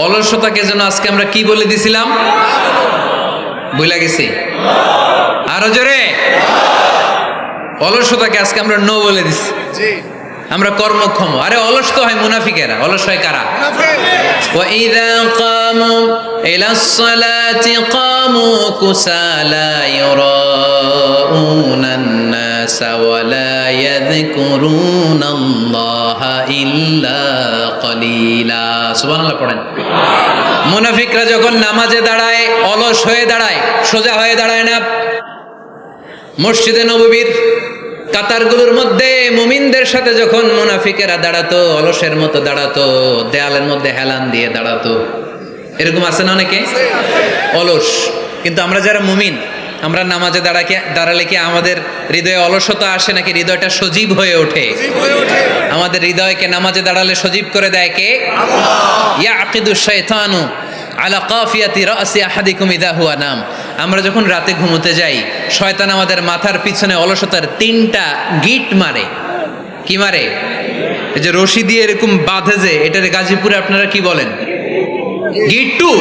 অলসতাকে যেন আজকে আমরা কি বলে দিছিলাম, ভুলে গেছি। আরো জোরে, অলসতাকে আজকে আমরা নো বলে দিছি। আমরা কর্মক্ষম। আরে অলস তো হয় মুনাফিকেরা, অলস হয় কারা? وَإِذَا قَامُوا إِلَى الصَّلَاةِ قَامُوا كُسَالَى يُرَاءُونَ النَّاسَ وَلَا يَذْكُرُونَ اللَّهَ إِلَّا قَلِيلًا। সুবহানাল্লাহ পড়েন। মুনাফিকরা যখন নামাজে দাঁড়ায় অলস হয়ে দাঁড়ায়, সোজা হয়ে দাঁড়ায় না। মসজিদে নববীর কাতারগুলোর মধ্যে মুমিনদের সাথে যখন মুনাফিকেরা দাঁড়াতো, অলসের মতো দাঁড়াতো, দেয়ালের মধ্যে হেলান দিয়ে দাঁড়াতো। এরকম আছে না অনেকে অলস। কিন্তু আমরা যারা মুমিন, আমরা নামাজে দাঁড়ালে কি আমাদের হৃদয়ে অলসতা আসে নাকি হৃদয়টা সজীব হয়ে ওঠে? আমাদের হৃদয়কে নামাজে দাঁড়ালে সজীব করে দেয় কে? আল্লাহ। ইয়াকিদু শাইতানু আলা কাফিয়াতি রাসি আহাদিকুম ইযা হুয়া নাম। আমরা যখন রাতে ঘুমোতে যাই, শয়তান আমাদের মাথার পিছনে অলসতার 3টা গিট মারে। কি মারে? এই যে রশি দিয়ে এরকম বাঁধে, যে এটার গাজীপুরে আপনারা কি বলেন? গিট্টু।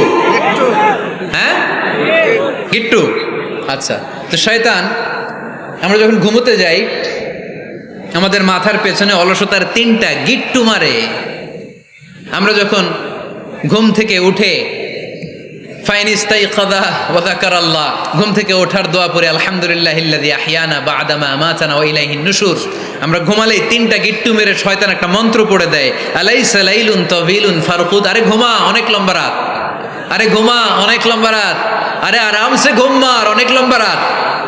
হ্যাঁ, গিট্টু। আচ্ছা, তো শয়তান আমরা যখন ঘুমোতে যাই আমাদের মাথার পেছনে অলসতার 3টা গিট্টু মারে। আমরা যখন ঘুম থেকে উঠে ঘুম থেকে ওঠার দোয়া পড়ে আলহামদুলিল্লাহিল্লাযী আহইয়ানা বা'দা মা আমাতানা ওয়া ইলাইহিন নুশুর, আমরা ঘুমালেই 3টা গিট্টু মেরে শয়তান একটা মন্ত্র পড়ে দেয়, আলাইসা লাইলুন তাওয়িলুন ফারকুদ। আরে ঘুমা, অনেক লম্বা রাত। আরে ঘুমা, অনেক লম্বা রাত। আরে আরামসে ঘুম মার, অনেক লম্বা রাত।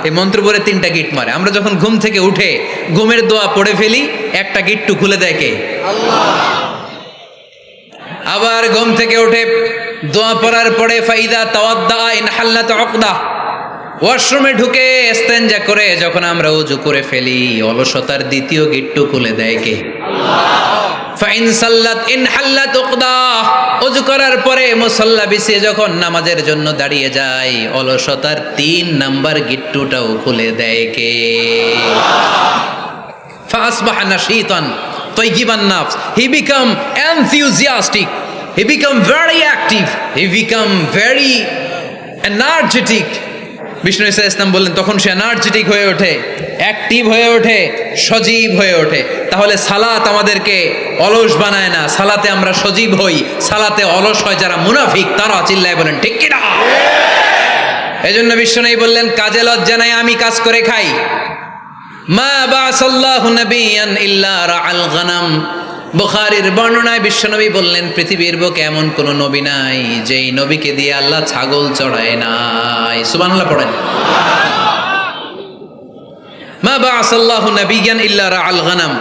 এই মন্ত্র পড়ে 3টা গিট মারে। আমরা যখন ঘুম থেকে উঠে ঘুমের দোয়া পড়ে ফেলি, একটা গিট্টু খুলে দেয় কে? আল্লাহ। আবার ঘুম থেকে উঠে দোয়া পড়ার পরে ফাইদা তাওয়াদ্দা ইনহাল্লাত উকদা, ওয়াশরুমে ঢুকে ইস্তেনজা করে যখন আমরা ওযু করে ফেলি, অলসতার 2য় গিট্টু খুলে দেয় কে? আল্লাহ। ফাইন সাল্লাত ইনহাল্লাত উকদা, ওযু করার পরে মুসাল্লা বিছিয়ে যখন নামাজের জন্য দাঁড়িয়ে যায়, অলসতার 3 নাম্বার গিট্টুটাও খুলে দেয় কে? আল্লাহ। ফাসবাহা নাশীতান তাইয়িবান নাফস, he become enthusiastic, he become very active, he become very energetic. Bishnu Isa Islam বললেন তখন সে এনার্জেটিক হয়ে ওঠে, অ্যাক্টিভ হয়ে ওঠে, সজীব হয়ে ওঠে। তাহলে সালাত আমাদেরকে অলস বানায় না, সালাতে আমরা সজীব হই। সালাতে অলস হয় যারা মুনাফিক, তারা চিল্লায় বলেন ঠিক কি না? এজন্য বিষ্ণু বললেন কাজে লজ্জা নাই, আমি কাজ করে খাই। মা বাসাল্লাহু নাবিয়ান ইল্লা রাআল গানাম। বুখারীর বর্ণনায় বিশ্বনবী বললেন পৃথিবীর বুকে এমন কোন নবী নাই যেই নবীকে দিয়ে আল্লাহ ছাগল চড়ায় নাই। সুবহানাল্লাহ পড়েন। মা বাসাল্লাহু নাবিয়ান ইল্লা রাআল গানাম,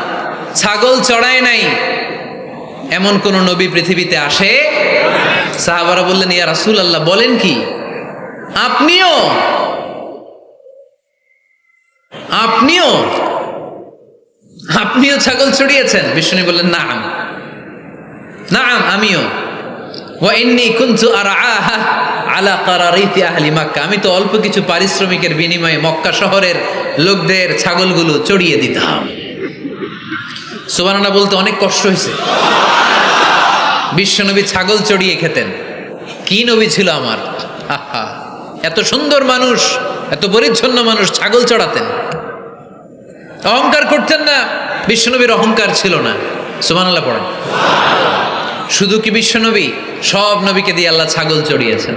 ছাগল চড়ায় নাই এমন কোন নবী পৃথিবীতে আসে? সাহাবারা বললেন ইয়া রাসূলুল্লাহ, বলেন কি? আপনিও আপনিও আপনিও ছাগল চড়িয়েছেন? বিষ্ণু বললেন নাম, নাম আমিও। ওয়া ইন্নী কুনতু আরআহা আলা কারারিতি আহলি মক্কা, আমি তো অল্প কিছু পারিশ্রমিকের বিনিময়ে মক্কা শহরের লোকদের ছাগলগুলো চড়িয়ে দিতাম। সুবহানাল্লাহ বলতে অনেক কষ্ট হয়েছে। বিশ্বনবী ছাগল চড়িয়ে খেতেন। কি নবী ছিল আমার! আহা, এত সুন্দর মানুষ, এত পরিচ্ছন্ন মানুষ, ছাগল চড়াতেন। অহংকার করতেন না, বিশ্বনবীর অহংকার ছিল না। সুবহানাল্লাহ পড়েন। শুধু কি বিশ্বনবী? সব নবীকে দিয়ে আল্লাহ ছাগল চড়িয়েছেন।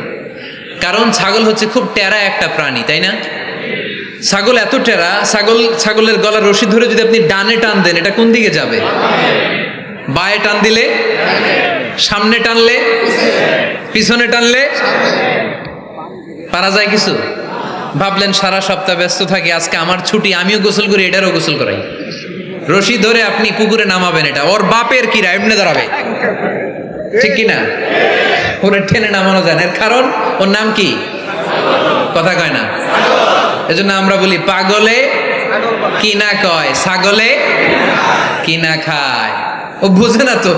কারণ ছাগল হচ্ছে খুব টেরা একটা প্রাণী, তাই না? ছাগল এত টেরা, ছাগলের গলার রশি ধরে যদি আপনি ডানে টান দেন, এটা কোন দিকে যাবে? বায়ে টান দিলে, সামনে টানলে, পিছনে টানলে পারা যায় কিছু? ভাবলেন সারা সপ্তাহ ব্যস্ত থাকি, আজকে আমার ছুটি, আমিও গোসল করি, এটারও গোসল করাই। রশি ধরে আপনি পুকুরে নামাবেন, এটা ওর বাপের কিরা এমনি দাঁড়াবে, ঠিক কিনা? ওরা টেনে নামানো যায় না। এর কারণ ওর নাম কি? কথা কয় না। এজন্য আমরা বলি পাগলে কি না কয়, ছাগলে কি না খায়। ও বুঝে না তো,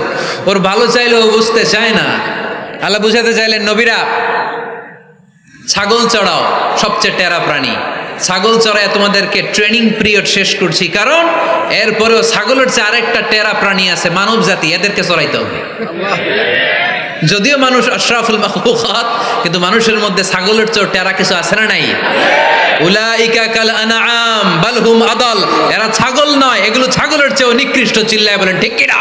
ওর ভালো চাইলে ও বুঝতে চায় না। আল্লাহ বুঝাতে চাইলেন নবীরা ছাগল চড়াও, সবচেয়ে টেরা প্রাণী। ছাগল চড়ায় তোমাদেরকে ট্রেনিং পিরিয়ড শেষ করছি, কারণ এরপরেও ছাগলের চেয়ে আরেকটা টেরা প্রাণী আছে, মানব জাতি, এদেরকে চড়াইতে হবে। যদিও মানুষ আশরাফুল মাখলুকাত, কিন্তু মানুষের মধ্যে ছাগলের চেয়ে টেরা কিছু আছে না নাই? উলাইকা কাল আনআম বাল হুম আদাল, এরা ছাগল নয়, এগুলো ছাগলের চেয়ে নিকৃষ্ট। চিল্লায় বলেন ঠিক কি না?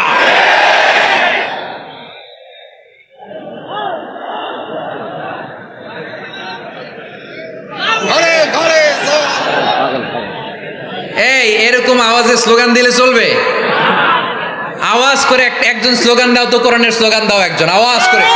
এই এরকম আওয়াজে স্লোগান দিলে চলবে? আওয়াজ করে একজন স্লোগান দাও তো, কোরআনের স্লোগান দাও একজন আওয়াজ করে।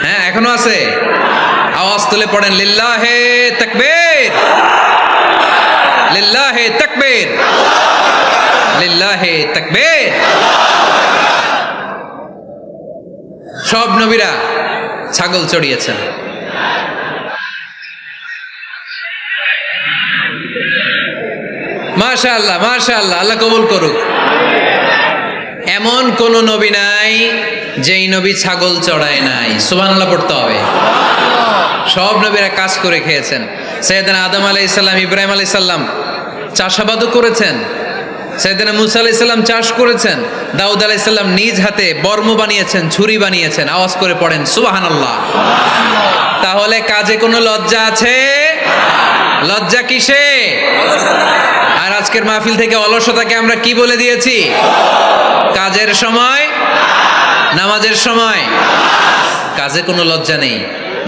হ্যাঁ এখনো আছে, আওয়াজ তুলে পড়েন লিল্লাহে তাকবীর, লিল্লাহে তাকবীর, লিল্লাহে তাকবীর। সব নবীরা ছাগল চড়িয়েছেন। মাশাআল্লাহ মাশাআল্লাহ, আল্লাহ কবুল করুক। এমন কোন নবী নাই যেই নবী ছাগল চড়ায় নাই। সুবহানাল্লাহ পড়তে হবে। সব নবীরা কাজ করে খেয়েছেন। সাইয়েদনা আদম আলাইহিস সালাম, ইব্রাহিম আলাইহিস সালাম চাষাবাদও করেছেন। সাইয়েদনা মুসা আলাইহিস সালাম চাষ করেছেন। দাউদ আলাইহিস সালাম নিজ হাতে বর্ম বানিয়েছেন, ছুরি বানিয়েছেন। আওয়াজ করে পড়েন সুবহানাল্লাহ। তাহলে কাজে কোনো লজ্জা আছে? লজ্জা কিসে? আর আজকের মাহফিল থেকে অলসতাকে আমরা কি বলে দিয়েছি? কাজের সময়, নামাজের সময় কাজে কোনো লজ্জা নেই।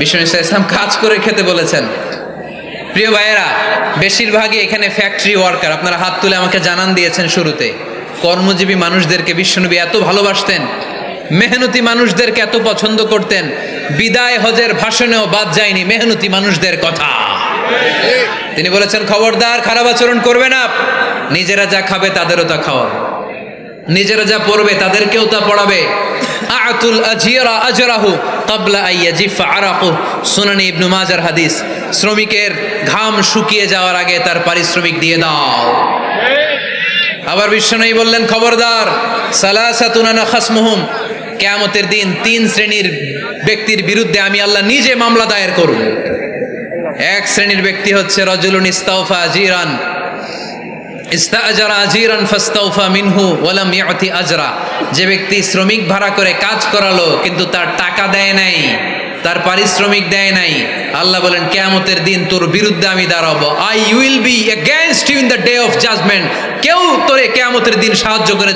বিশ্বনবী সাল্লাল্লাহু আলাইহি ওয়াসাল্লাম কাজ করে খেতে বলেছেন। প্রিয় ভাইয়েরা, বেশিরভাগই এখানে ফ্যাক্টরি ওয়ার্কার। আপনারা হাত তুলে আমাকে জানান দিয়েছেন শুরুতে। কর্মজীবী মানুষদেরকে বিশ্বনবী এত ভালোবাসতেন, মেহনতি মানুষদেরকে এত পছন্দ করতেন। বিদায় হজের ভাষণেও বাদ যায়নি মেহনতি মানুষদের কথা। তিনি বলেছেন, খবরদার খারাপ আচরণ করবে না, নিজেরা যা খাবে তাদেরও তা খাওয়াবে, নিজেরা যা পড়বে তাদেরকেও তা পড়াবে। আতুল আজিরা আজরাহু ক্বাবলা আইয়াজিফা আরাকু, সুনানি ইবনে মাজার হাদিস। শ্রমিকের ঘাম শুকিয়ে যাওয়ার আগে তার পারিশ্রমিক দিয়ে দাও। আবার বিশ্বনবী বললেন, খবরদার সালাসাতুন আনা খাসমুহুম, কিয়ামতের দিন 3 শ্রেণীর ব্যক্তির বিরুদ্ধে আমি আল্লাহ নিজে মামলা দায়ের করব। এক শ্রেণীর ব্যক্তি হচ্ছে রাজুলুন ইস্তাওফা আজিরান, ইস্তাআজারা আজিরান ফাস্তাওফা মিনহু ওয়া লাম ইয়াতি আজরা। যে ব্যক্তি শ্রমিক ভাড়া করে কাজ করালো কিন্তু তার টাকা দেয় নাই, তার পারিশ্রমিক দেয় নাই, আল্লাহ বলেন কিয়ামতের দিন তোর বিরুদ্ধে আমি দাঁড়াবো। I will be against you in the day of judgement. কেউ তোরে কিয়ামতের দিন সাহায্য করে